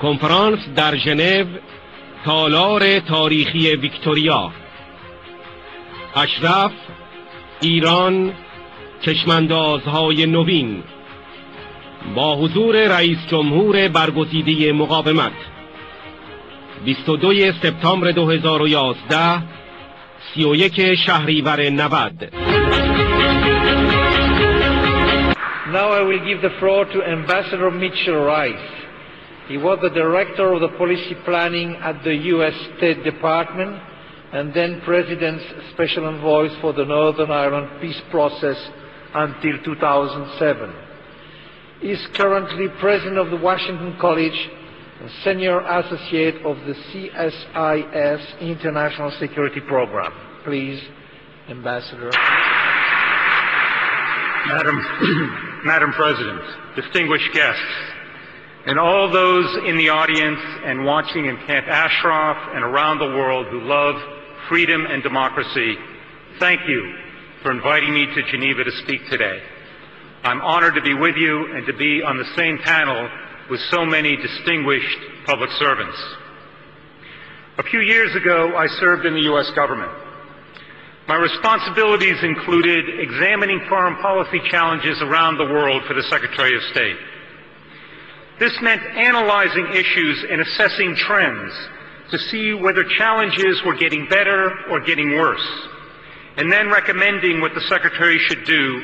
کنفرانس در ژنو، تالار تاریخی ویکتوریا. اشرف-ايران، چشماندازهای نوین، با حضور رئیس جمهور برگزیده مقاومت. 22 سپتامبر 2011، 31 شهریور 90. Now I will give the floor to Ambassador Mيچل. He was the director of the policy planning at the U.S. State Department and then President's Special Envoy for the Northern Ireland peace process until 2007. He is currently President of the Washington College and Senior Associate of the CSIS International Security Program. Please, Ambassador. Madam President, distinguished guests, and all those in the audience and watching in Camp Ashraf and around the world who love freedom and democracy, thank you for inviting me to Geneva to speak today. I'm honored to be with you and to be on the same panel with so many distinguished public servants. A few years ago, I served in the U.S. government. My responsibilities included examining foreign policy challenges around the world for the Secretary of State. This meant analyzing issues and assessing trends to see whether challenges were getting better or getting worse, and then recommending what the Secretary should do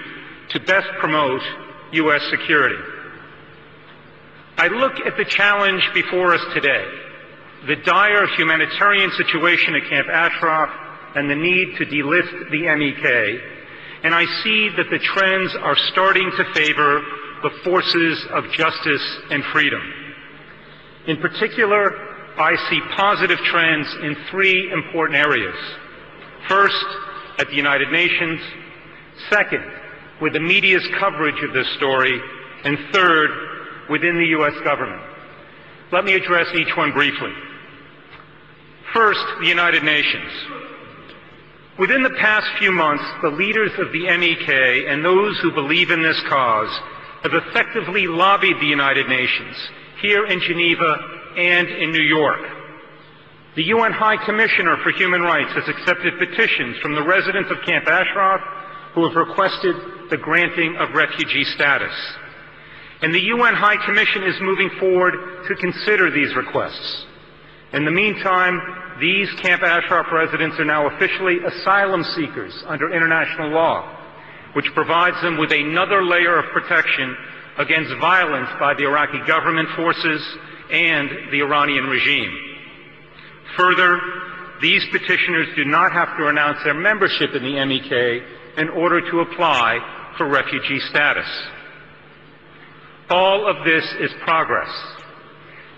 to best promote U.S. security. I look at the challenge before us today, the dire humanitarian situation at Camp Ashraf and the need to delist the MEK, and I see that the trends are starting to favor the forces of justice and freedom. In particular, I see positive trends in three important areas. First, at the United Nations. Second, with the media's coverage of this story. And third, within the U.S. government. Let me address each one briefly. First, the United Nations. Within the past few months, the leaders of the MEK and those who believe in this cause have effectively lobbied the United Nations here in Geneva and in New York. The UN High Commissioner for Human Rights has accepted petitions from the residents of Camp Ashraf who have requested the granting of refugee status. And the UN High Commission is moving forward to consider these requests. In the meantime, these Camp Ashraf residents are now officially asylum seekers under international law, which provides them with another layer of protection against violence by the Iraqi government forces and the Iranian regime. Further, these petitioners do not have to announce their membership in the MEK in order to apply for refugee status. All of this is progress,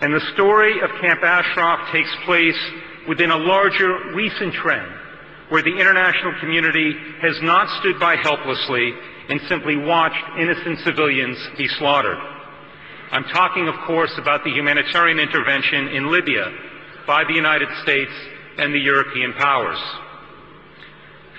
and the story of Camp Ashraf takes place within a larger recent trend where the international community has not stood by helplessly and simply watched innocent civilians be slaughtered. I'm talking, of course, about the humanitarian intervention in Libya by the United States and the European powers.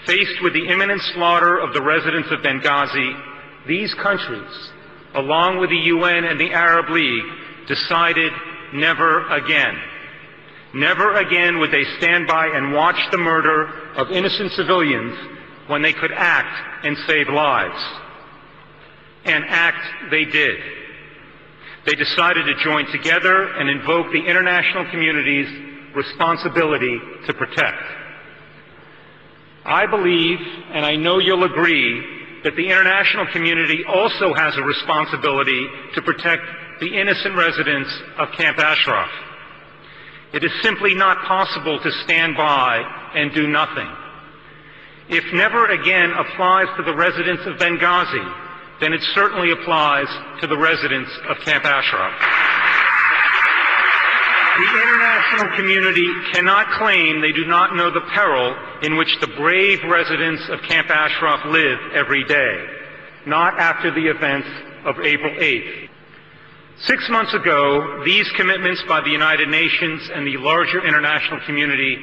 Faced with the imminent slaughter of the residents of Benghazi, these countries, along with the UN and the Arab League, decided never again. Never again would they stand by and watch the murder of innocent civilians when they could act and save lives. And act they did. They decided to join together and invoke the international community's responsibility to protect. I believe, and I know you'll agree, that the international community also has a responsibility to protect the innocent residents of Camp Ashraf. It is simply not possible to stand by and do nothing. If never again applies to the residents of Benghazi, then it certainly applies to the residents of Camp Ashraf. The international community cannot claim they do not know the peril in which the brave residents of Camp Ashraf live every day, not after the events of April 8th. 6 months ago, these commitments by the United Nations and the larger international community